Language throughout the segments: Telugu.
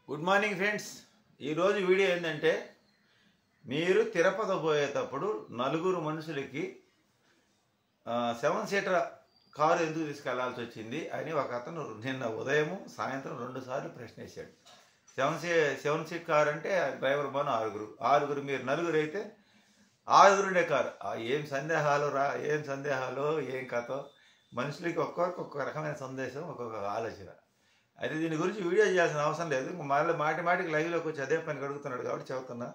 Good morning friends. ఈరోజు వీడియో ఏంటంటే, మీరు తిరుపతి పోయేటప్పుడు నలుగురు మనుషులకి 7 సీటర్ కారు ఎందుకు తీసుకెళ్లాల్సి వచ్చింది అని ఒక అతను నిన్న ఉదయం సాయంత్రం 2 సార్లు ప్రశ్న వేశాడు. 7 సీట్ కారు అంటే డ్రైవర్ బాను ఆరుగురు మీరు నలుగురు అయితే ఆరుగురుండే కారు. ఏం సందేహాలు ఏం కథో. మనుషులకి ఒక్కొక్కరికి ఒక్కొక్క రకమైన సందేశం, ఒక్కొక్క ఆలోచన. అయితే దీని గురించి వీడియో చేయాల్సిన అవసరం లేదు. మళ్ళీ మాటికి లైవ్లోకి వచ్చి అదే పని అడుగుతున్నాడు కాబట్టి చెబుతున్నా.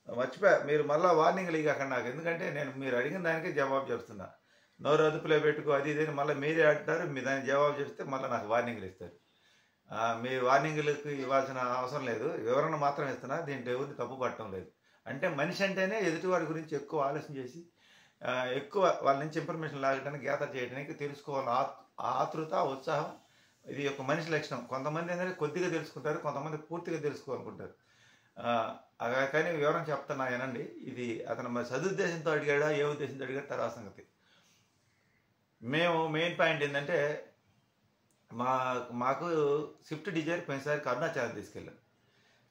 మర్చిపోయా, మీరు మళ్ళీ వార్నింగ్లు ఇవ్వకండి నాకు. ఎందుకంటే నేను మీరు అడిగిన దానికే జవాబు చెప్తున్నా. నోరు అదుపులో పెట్టుకో అది ఇదని మళ్ళీ మీరే అంటారు. మీ దానికి జవాబు చెప్తే మళ్ళీ నాకు వార్నింగ్లు ఇస్తారు. మీరు వార్నింగ్లకు ఇవ్వాల్సిన అవసరం లేదు, వివరణ మాత్రం ఇస్తున్నా. దీంట్లో ఎవరిని తప్పు పట్టడం లేదు. అంటే మనిషి అంటేనే ఎదుటివాడి గురించి ఎక్కువ ఆలోచన చేసి ఎక్కువ వాళ్ళ నుంచి ఇన్ఫర్మేషన్ లాగడానికి, గ్యాదర్ చేయడానికి, తెలుసుకోవాలని ఆతృత, ఉత్సాహం ఇది ఒక మనిషి లక్షణం. కొంతమంది ఏంటంటే కొద్దిగా తెలుసుకుంటారు, కొంతమంది పూర్తిగా తెలుసుకోవాలనుకుంటారు. కానీ వివరం చెప్తున్నా ఏనండి. ఇది అతను మరి సదుద్దేశంతో అడిగాడా, ఏ ఉద్దేశంతో అడిగాడు తర్వాత సంగతి. మేము మెయిన్ పాయింట్ ఏంటంటే, మాకు స్విఫ్ట్ డిజైర్ పోయినసారి అరుణాచలం తీసుకెళ్ళాం.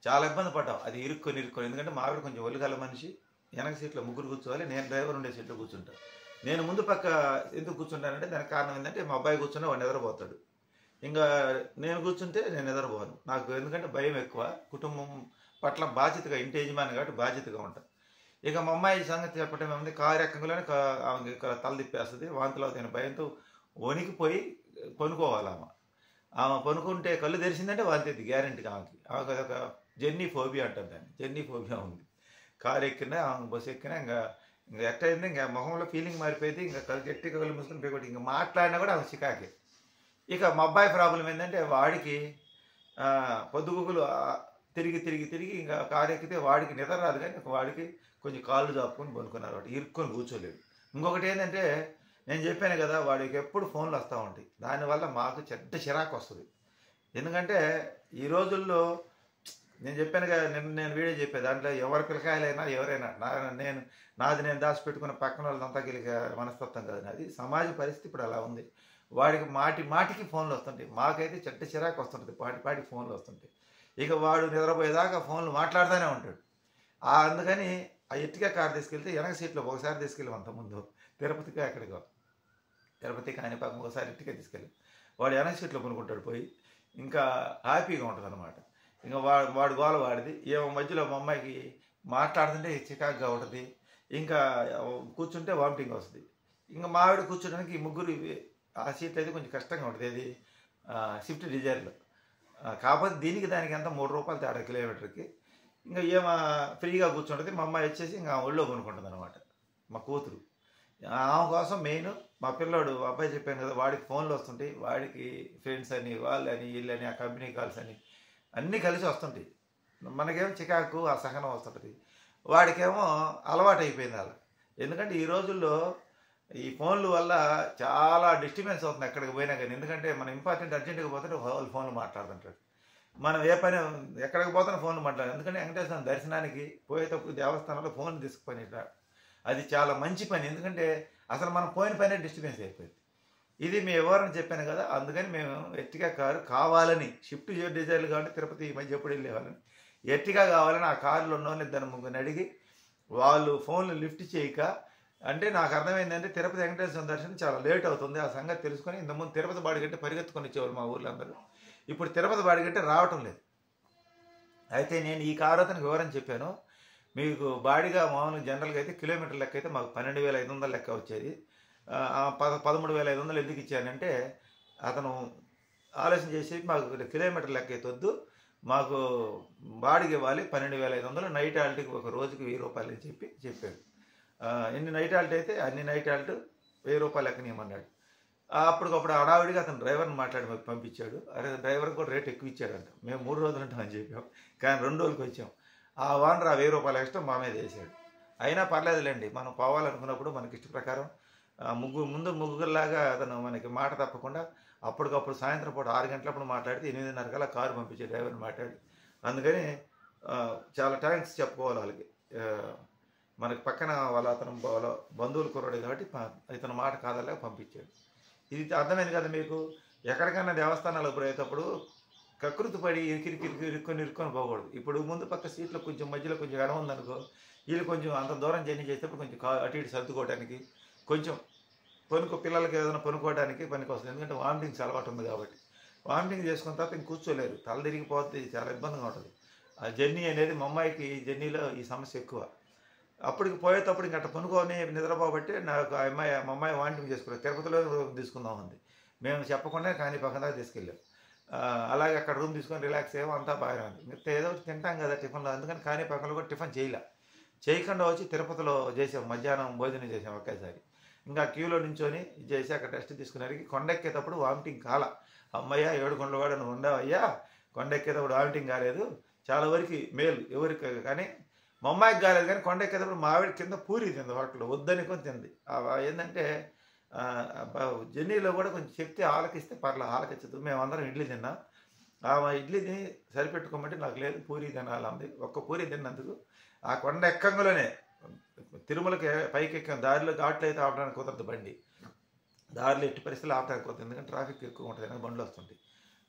చాలా ఇబ్బంది పడ్డాం. అది ఇరుక్కొని ఎందుకంటే మా ఆవిడ కొంచెం ఒలిగల మనిషి. వెనక సీట్లో ముగ్గురు కూర్చోవాలి, నేను డ్రైవర్ ఉండే సీట్లో కూర్చుంటాను. నేను ముందు పక్క ఎందుకు కూర్చుంటానంటే దానికి కారణం ఏంటంటే, మా అబ్బాయి కూర్చున్నా వాడు నిద్రపోతాడు. ఇంకా నేను కూర్చుంటే నేను నిద్రపోను. నాకు ఎందుకంటే భయం ఎక్కువ. కుటుంబం పట్ల బాధ్యతగా, ఇంటి యజమాని కాబట్టి బాధ్యతగా ఉంటాను. ఇక మా అమ్మాయి సంగతి చెప్పటం ఏముంది, కారు ఎక్కగానే ఆమె తల తిప్పేస్తుంది, వాంతులు అవుతాయని భయంతో వణికిపోయి పనుకోవాలి. ఆమె పనుకుంటే కళ్ళు తెరిచిందంటే వాంతి గ్యారెంటీగా ఆమెకి ఒక జర్నీ ఫోబియా అంటారు దాన్ని. జర్నీ ఫోబియా ఉంది. కారు ఎక్కినా, ఆమె బస్సు ఎక్కినా ఇంకా ఎట్టయింది, ఇంకా మొహంలో ఫీలింగ్ మారిపోయింది. ఇంకా గట్టిగా కళ్ళు మూసుకుని పోయి ఇంకా మాట్లాడినా కూడా ఆమె చికాకే. ఇక మా అబ్బాయి ప్రాబ్లం ఏంటంటే, వాడికి పొద్దుగుకులు తిరిగి ఇంకా కారు ఎక్కితే వాడికి నిద్ర రాదు, కానీ వాడికి కొంచెం కాళ్ళు చాపుకొని పనుకున్నారు, వాడు ఇరుక్కొని కూర్చోలేడు. ఇంకొకటి ఏంటంటే, నేను చెప్పాను కదా, వాడికి ఎప్పుడు ఫోన్లు వస్తూ ఉంటాయి. దానివల్ల మాకు చెడ్డ చిరాకు వస్తుంది. ఎందుకంటే ఈ రోజుల్లో నేను చెప్పాను కదా, నేను వీడియో చెప్పాను, దాంట్లో ఎవరి పిల్లకాయలైనా ఎవరైనా నాది నేను దాచిపెట్టుకున్న పక్కన వాళ్ళంతా గెలిక మనస్తత్వం కదా. అది సమాజ పరిస్థితి ఇప్పుడు అలా ఉంది. వాడికి మాటికి ఫోన్లు వస్తుంటాయి. మాకైతే చెడ్డ చిరాకు వస్తుంటుంది, పాటికి ఫోన్లు వస్తుంటాయి. ఇక వాడు నిద్రపోయేదాకా ఫోన్లు మాట్లాడుతూనే ఉంటాడు. అందుకని ఆ ఎట్టిగా కారు తీసుకెళ్తే వెనక సీట్లో ఒకసారి తీసుకెళ్ళాం. అంతకుముందు తిరుపతికి ఎక్కడికో, తిరుపతి కాణిపాకం ఒకసారి ఎట్టిగా తీసుకెళ్ళాం. వాడు వెనక సీట్లో కొనుక్కుంటాడు పోయి, ఇంకా హ్యాపీగా ఉంటుంది అనమాట. ఇంకా వాడు గోల వాడిది. ఏమో మధ్యలో మా అమ్మాయికి మాట్లాడుతుంటే చికాకుగా ఉంటుంది, ఇంకా కూర్చుంటే వామిటింగ్ వస్తుంది. ఇంకా మా ఆవిడ కూర్చోడానికి ఈ ముగ్గురు ఆ సీట్లు అయితే కొంచెం కష్టంగా ఉంటుంది. అది స్విఫ్ట్ డిజైర్లో. కాకపోతే దానికి ఎంత 3 రూపాయలు తేడా కిలోమీటర్కి. ఇంకా ఏమో ఫ్రీగా కూర్చుంటుంది. మా అమ్మాయి వచ్చేసి ఇంకా ఒళ్ళో కొనుక్కుంటుంది అనమాట, మా కూతురు. ఆమె కోసం మెయిన్ మా పిల్లోడు అబ్బాయి చెప్పాను కదా, వాడికి ఫోన్లు వస్తుంటాయి. వాడికి ఫ్రెండ్స్ అని, వాళ్ళని, వీళ్ళని, ఆ కంపెనీ కాల్స్ అని అన్నీ కలిసి వస్తుంటాయి. మనకేమో చికాకు, అసహనం వస్తుంటుంది. వాడికేమో అలవాటు అయిపోయింది అలా. ఎందుకంటే ఈ రోజుల్లో ఈ ఫోన్ల వల్ల చాలా డిస్టర్బెన్స్ అవుతుంది ఎక్కడికి పోయినా కానీ. ఎందుకంటే మనం ఇంపార్టెంట్ అర్జెంట్గా పోతుంటే వాళ్ళు ఫోన్లు మాట్లాడుతుంటాడు. మనం ఏ పని ఎక్కడికి పోతున్నా ఫోన్లు మాట్లాడాలి. ఎందుకంటే వెంకటేశ్వర దర్శనానికి పోయేటప్పుడు దేవస్థానంలో ఫోన్ తీసుకుని అది చాలా మంచి పని. ఎందుకంటే అసలు మనం పోయిన పనే డిస్టర్బెన్స్ అయిపోయింది. ఇది మేము వివరణ చెప్పాను కదా. అందుకని మేము ఎర్టిగా కారు కావాలని, షిఫ్ట్ డిజైర్లు కాబట్టి తిరుపతి ఈ మధ్య ఎప్పుడు వెళ్ళేవాళ్ళని, ఎర్టిగా కావాలని ఆ కారులో ఉన్న 2 అడిగి వాళ్ళు ఫోన్లు లిఫ్ట్ చేయక, అంటే నాకు అర్థమైందంటే తిరుపతి వెంకటేశ్వర దర్శనం చాలా లేట్ అవుతుంది. ఆ సంగతి తెలుసుకొని ఇంతకుముందు తిరుపతి బాడిగంటే పరిగెత్తుకొని వచ్చేవాళ్ళు మా ఊర్లో అందరూ. ఇప్పుడు తిరుపతి బాడిగంటే రావటం లేదు. అయితే నేను ఈ కారు అతనికి వివరం చెప్పాను. మీకు బాడిగా మామూలుగా జనరల్గా అయితే కిలోమీటర్ లెక్క అయితే మాకు 12,500 లెక్క వచ్చేది. 13,500 ఎందుకు ఇచ్చానంటే, అతను ఆలోచన చేసి మాకు కిలోమీటర్ లెక్క అయితే వద్దు, మాకు బాడిగ ఇవ్వాలి 12,500, నైట్ హాల్ట్కి ఒక రోజుకి 1000 రూపాయలు అని చెప్పాడు. ఎన్ని నైట్ హాల్ట్ అయితే అన్ని నైట్ హాల్ట్ 1000 రూపాయలు లెక్కనియమన్నాడు. అప్పటికప్పుడు హడావిడిగా అతను డ్రైవర్ని మాట్లాడి మాకు పంపించాడు. అరే డ్రైవర్ కూడా రేట్ ఎక్కువ ఇచ్చాడంట. మేము 3 రోజులు ఉంటామని చెప్పాం, కానీ 2 రోజులకి వచ్చాం. ఆ ఓనర్ 1000 రూపాయలు ఎక్స్ట్రా మా మీద వేసాడు. అయినా పర్లేదులేండి, మనం పోవాలనుకున్నప్పుడు మనకి ఇష్ట ప్రకారం ముగ్గురులాగా అతను మనకి మాట తప్పకుండా అప్పటికప్పుడు సాయంత్రం పూట 6 గంటలప్పుడు మాట్లాడితే 8:30 కల్లా కారు పంపించే డ్రైవర్ని మాట్లాడి. అందుకని చాలా థ్యాంక్స్ చెప్పుకోవాలి వాళ్ళకి. మనకి పక్కన అతను వాళ్ళ బంధువులు కుర్రాడు కాబట్టి ఇతను మాట కాదల్లా పంపించాడు. ఇది అర్థమైంది కదా మీకు. ఎక్కడికైనా దేవస్థానాలకు పోయేటప్పుడు కకృతి పడి ఇరుక్కొని పోకూడదు. ఇప్పుడు ముందు పక్క సీట్లో కొంచెం మధ్యలో కొంచెం ఎడం ఉందనుకో, వీళ్ళు కొంచెం అంత దూరం జర్నీ చేసేటప్పుడు కొంచెం అటు ఇటు సర్దుకోవడానికి, కొంచెం పిల్లలకి ఏదైనా పనుకోవడానికి పనికొస్తుంది. ఎందుకంటే వామిటింగ్స్ అలవాటు ఉంది కాబట్టి. వామిటింగ్ చేసుకున్న తర్వాత ఇంక కూర్చోలేరు, తల తిరిగిపోతే చాలా ఇబ్బందిగా ఉంటుంది. ఆ జర్నీ అనేది మా అమ్మాయికి ఈ జర్నీలో ఈ సమస్య ఎక్కువ. అప్పటికి పోయేటప్పుడు ఇంక అట్ట పనుకొని నిద్రపోబట్టి నాకు మా అమ్మాయి వామిటింగ్ చేసుకున్నాం. తిరుపతిలో రూమ్ తీసుకుందాం ఉంది. మేము చెప్పకుండా కానీ పక్కన దాకా తీసుకెళ్ళాం. అలాగే అక్కడ రూమ్ తీసుకొని రిలాక్స్ అయ్యాము, అంతా బాగానే ఉంది. మిగతా ఏదో ఒకటి తింటాం కదా టిఫిన్లో, అందుకని కానీ పక్కన కూడా టిఫిన్ చేయకుండా వచ్చి తిరుపతిలో చేసాం. మధ్యాహ్నం భోజనం చేసాం ఒకేసారి. ఇంకా క్యూలో నించొని చేసి అక్కడ టెస్ట్ తీసుకునేసరికి కొండెక్కేటప్పుడు వామిటింగ్ కాల. అమ్మయ్య 7 కొండల వాడు నువ్వు ఉండవయ్యా, కొండెక్కేటప్పుడు వామిటింగ్ కాలేదు, చాలా వరకు మేలు ఎవరికి. కానీ మా అమ్మాయికి కాలేదు, కానీ కొండెక్కేటప్పుడు మా ఆవిడ కింద పూరి తింది, హోటల్లో వద్దనుకొని తింది. ఏంటంటే జర్నీలో కూడా కొంచెం చెప్తే ఆలకిస్తే ఆలకించదు. మేమందరం ఇడ్లీ తిన్నాం. ఆ ఇడ్లీని సరిపెట్టుకోమంటే నాకు లేదు, పూరి తినాలంది. ఒక్క పూరి తిన్నందుకు ఆ కొండ ఎక్కంగానే తిరుమలకి పైకి ఎక్కాం. దారిలో ఘాట్లు అయితే ఆపడానికి కుదరదు, బండి దారిలో ఎట్టి పరిస్థితులు ఆపడానికి కుదరదు, ఎందుకంటే ట్రాఫిక్ ఎక్కువ ఉంటుంది, వెనక బండ్లు వస్తుంటాయి.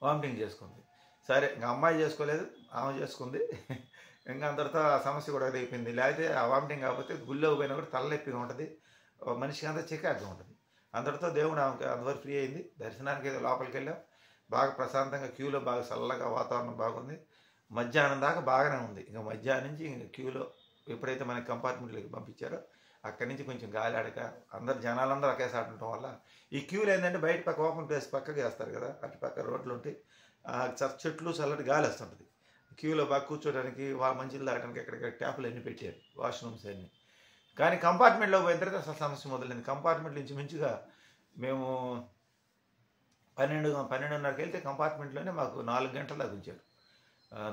వామిటింగ్ చేసుకుంది. సరే ఇంకా అమ్మాయి చేసుకోలేదు, ఆమె చేసుకుంది. ఇంకా అందరితో ఆ సమస్య కూడా అయిపోయింది. లేకపోతే ఆ వామిటింగ్ కాకపోతే గుళ్ళోకి పోయినా కూడా తలనొప్పిగా ఉంటుంది, మనిషికి అంతా చికాగ్గా ఉంటుంది. అందరితో దేవుడు ఆమెకి అంతవరకు ఫ్రీ అయింది. దర్శనానికి లోపలికి వెళ్ళాం. బాగా ప్రశాంతంగా క్యూలో బాగా చల్లగా వాతావరణం బాగుంది. మధ్యాహ్నం దాకా బాగానే ఉంది. ఇంకా మధ్యాహ్నం నుంచి ఇంక క్యూలో ఎప్పుడైతే మనకి కంపార్ట్మెంట్లోకి పంపించారో అక్కడి నుంచి కొంచెం గాలి ఆడక అందరు జనాలందరూ ఒకేసారి ఉండటం వల్ల ఈ క్యూలు ఏంటంటే బయట పక్క ఓపెన్ ప్లేస్ పక్కకి వేస్తారు కదా, అటు పక్క రోడ్లు ఉంటాయి, చెట్లు చల్లటి గాలి వస్తుంటుంది. క్యూలో బాగా కూర్చోడానికి మంచిలు తాగడానికి ఎక్కడిక్కడ ట్యాపులు అన్నీ పెట్టారు, వాష్రూమ్స్ అన్నీ. కానీ కంపార్ట్మెంట్లో పోయిన తర్వాత అసలు సమస్య మొదలైంది. కంపార్ట్మెంట్ నుంచి మంచిగా మేము 12:30కి వెళ్తే కంపార్ట్మెంట్లోనే మాకు 4 గంటల దాకా ఉంచారు.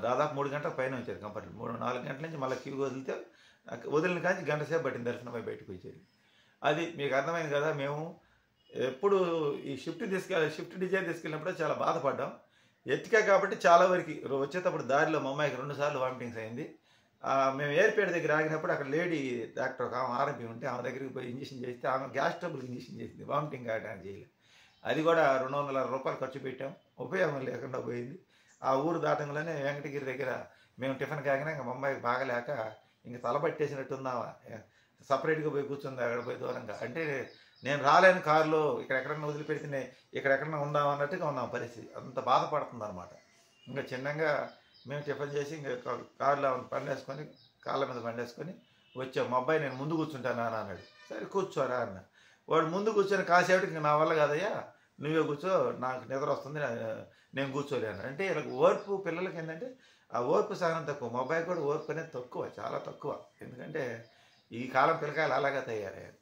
దాదాపు 3 గంటల పైన ఉంచారు కంపార్ట్మెంట్. 4 గంటల నుంచి మళ్ళీ క్యూ వదిలిన కానీ గంట సేపు పట్టింది దర్శనం అయి బయటకు వచ్చేది. అది మీకు అర్థమైంది కదా. మేము ఎప్పుడు ఈ షిఫ్ట్ డిజైర్ తీసుకెళ్ళినప్పుడు చాలా బాధపడ్డాం. ఎత్తికా కాబట్టి చాలా వరకు వచ్చేటప్పుడు దారిలో మా అమ్మాయికి 2 సార్లు వామిటింగ్స్ అయింది. మేము ఎయిర్పేట దగ్గర ఆగినప్పుడు అక్కడ లేడీ డాక్టర్ ఒక ఆమె ఆర్ఎంపీ ఉంటే ఆమె దగ్గరికి పోయి ఇంజక్షన్ చేస్తే ఆమె గ్యాస్ ట్రబుల్కి ఇంజక్షన్ చేసింది, వామిటింగ్ కావడానికి చేయలేదు. అది కూడా 260 రూపాయలు ఖర్చు పెట్టాం, ఉపయోగం లేకుండా పోయింది. ఆ ఊరు దాటంలోనే వెంకటగిరి దగ్గర మేము టిఫిన్ కాగినా ఇంకా మా అమ్మాయికి బాగలేక ఇంక తలబట్టేసినట్టుందావా, సపరేట్గా పోయి కూర్చుంది అక్కడ పోయి దూరంగా. అంటే నేను రాలేని కారులో ఎక్కడెక్కడన్నా వదిలిపెడితేనే ఎక్కడెక్కడన్నా ఉందాం అన్నట్టుగా ఉన్నాం పరిస్థితి. అంత బాధపడుతుంది అనమాట. ఇంకా చిన్నగా మేము టిఫిన్ చేసి ఇంకా కారులో పండేసుకొని కాళ్ళ మీద పండేసుకొని వచ్చాం. మా అబ్బాయి నేను ముందు కూర్చుంటానా అన్నాడు. సరే కూర్చోరా అన్న. వాడు ముందు కూర్చొని కాసేపటికి ఇంకా నా వల్ల కాదయ్యా నువ్వే కూర్చో, నాకు నిద్ర వస్తుంది, నేను కూర్చోలేను అంటే. ఇలా ఓర్పు పిల్లలకి ఏంటంటే ఆ ఓర్పు సహనం తక్కువ. మా అబ్బాయి కూడా ఓర్పు అనేది తక్కువ, చాలా తక్కువ. ఎందుకంటే ఈ కాలం పిల్లకాయలు అలాగే తయారయ్యారు.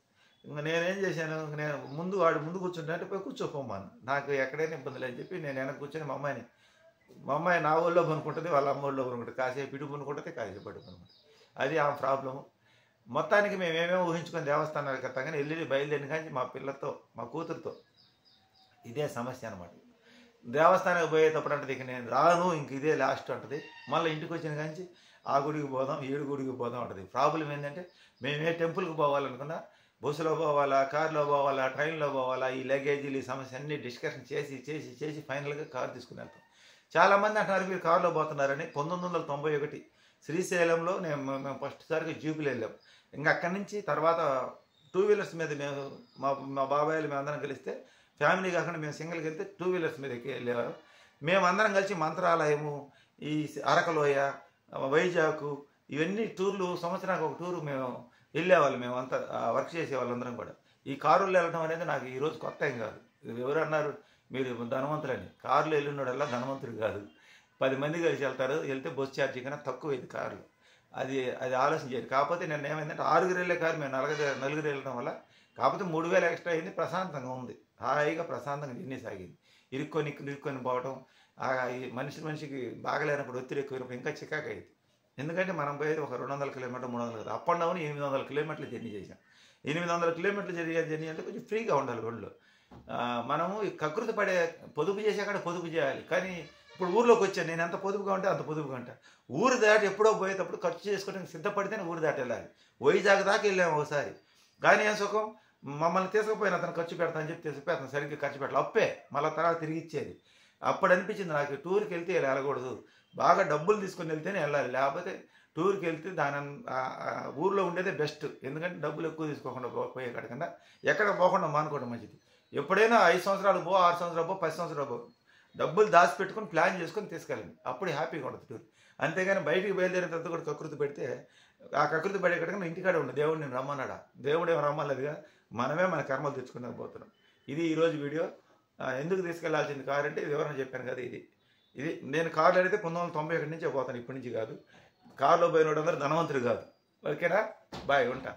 ఇంకా నేనేం చేశాను, నేను వాడు ముందు కూర్చుంటా అంటే పోయి కూర్చోపోమాను, నాకు ఎక్కడైనా ఇబ్బంది లేదని చెప్పి నేను వెనక కూర్చొని మా అమ్మాయి నా ఊళ్ళో పనుకుంటుంది, వాళ్ళ అమ్మ ఊళ్ళో పనుకుంటుంది. కాసేపు ఇటు పనుకుంటుంది, కాసేపు అటు పనుకుంటుంది. అది ఆ ప్రాబ్లము. మొత్తానికి మేము ఏమేమో ఊహించుకొని దేవస్థానాలకు వెళ్తాం, కానీ బయలుదేరిన కానీ మా పిల్లతో మా కూతురుతో ఇదే సమస్య అనమాట. దేవస్థానానికి పోయేటప్పుడు అంటే ఇక నేను రాను, ఇంక ఇదే లాస్ట్ ఉంటుంది. మళ్ళీ ఇంటికి వచ్చిన కానీ ఆ గుడికి పోదాం, ఏడు గుడికి పోదాం ఉంటుంది. ప్రాబ్లం ఏంటంటే మేము ఏ టెంపుల్కి పోవాలనుకున్నా బస్సులో పోవాలా, కారులో పోవాలా, ట్రైన్లో పోవాలా, ఈ లగేజీలు ఈ సమస్య అన్నీ డిస్కషన్ చేసి ఫైనల్గా కారు తీసుకుని వెళ్తాం. చాలామంది అంటున్నారు మీరు కారులో పోతున్నారని. 1991 శ్రీశైలంలో మేము ఫస్ట్ సారిగా జూబిలీ వెళ్ళాం. ఇంకా అక్కడి నుంచి తర్వాత 2 వీలర్స్ మీద మేము మా బాబాయిలు మేమందరం కలిస్తే, ఫ్యామిలీ కాకుండా మేము సింగిల్కి వెళ్తే 2 వీలర్స్ మీద వెళ్ళేవారు. మేమందరం కలిసి మంత్రాలయము, ఈ అరకలోయ, వైజాగ్ ఇవన్నీ టూర్లు, సంవత్సరానికి ఒక టూరు మేము వెళ్ళేవాళ్ళు. మేమంతా వర్క్ చేసే వాళ్ళందరం కూడా. ఈ కారులో వెళ్ళడం అనేది నాకు ఈరోజు కొత్త ఏం కాదు. ఎవరు అన్నారు మీరు ధనవంతులని? కారులో వెళ్ళినోడల్లా ధనవంతుడు కాదు. 10 మంది కలిసి వెళ్తే బస్సు ఛార్జీ కన్నా తక్కువ ఇది కారు. అది ఆలోచన చేయరు. కాకపోతే నేను ఏమైందంటే 6 వెళ్ళే కారు మేము 4 వెళ్ళడం వల్ల కాకపోతే 3000 ఎక్స్ట్రా అయింది. ప్రశాంతంగా ఉంది, హాయిగా ప్రశాంతంగా జర్నీ సాగింది. ఇరుక్కొని పోవడం, మనిషికి బాగలేనప్పుడు ఒత్తిడి ఎక్కువైనప్పుడు ఇంకా చికాకు అయింది. ఎందుకంటే మనం పోయేది ఒక 200 కిలోమీటర్ 300 కదా, అప్ అండ్ డౌన్ 800 కిలోమీటర్లు జర్నీ చేసాం. 800 కిలోమీటర్లు జర్నీ అంటే కొంచెం ఫ్రీగా ఉండాలి ఒళ్ళు. మనము కకృతి పడే పొదుపు చేసే కాడ పొదుపు చేయాలి. కానీ ఇప్పుడు ఊర్లోకి వచ్చాను, నేను ఎంత పొదుపుగా ఉంటే అంత పొదుపుగా ఉంటా. ఊరు దాటి ఎప్పుడో పోయేటప్పుడు ఖర్చు చేసుకోవడానికి సిద్ధపడితేనే ఊరు దాటి వెళ్ళాలి. వైజాగ్ దాకా వెళ్ళాము ఒకసారి, కానీ ఏం సుఖం, మమ్మల్ని తీసుకుపోయిన అతను ఖర్చు పెడతానని చెప్పి తీసుకుపోయి అతను సరిగ్గా ఖర్చు పెట్టాలి, అప్పే మళ్ళీ తర్వాత తిరిగి ఇచ్చేది. అప్పుడు అనిపించింది నాకు టూర్కి వెళ్తే ఇలా వెళ్ళకూడదు, బాగా డబ్బులు తీసుకొని వెళ్తేనే వెళ్ళాలి, లేకపోతే టూర్కి వెళ్తే దాని ఊర్లో ఉండేదే బెస్ట్. ఎందుకంటే డబ్బులు ఎక్కువ తీసుకోకుండా పోయే కన్నా ఎక్కడ పోకుండా మానుకోవడం మంచిది. ఎప్పుడైనా 5 సంవత్సరాలు పో, 6 సంవత్సరాలు పో, 10 సంవత్సరాలు పో, డబ్బులు దాచిపెట్టుకొని ప్లాన్ చేసుకొని తీసుకెళ్ళండి, అప్పుడు హ్యాపీగా ఉంటుంది టూర్. అంతేగాని బయటికి బయలుదేరిన తర్వాత కూడా కకృతి పెడితే ఆ కకృతి పడే కన్నా ఇంటికాడే ఉండు, దేవుడు నేను రమ్మన్నాడా, దేవుడు ఏమో రమ్మలేదుగా, మనమే మన కర్మలు తెచ్చుకునే పోతున్నాం. ఇది ఈరోజు వీడియో. ఎందుకు తీసుకెళ్లాల్సింది కారు అంటే వివరణ చెప్పాను కదా. ఇది నేను కార్లు అడిగితే 1991 నుంచే పోతాను, ఇప్పటి నుంచి కాదు. కారులో పోయిన అందరూ ధనవంతులు కాదు. ఓకేనా, బాయ్, ఉంటా.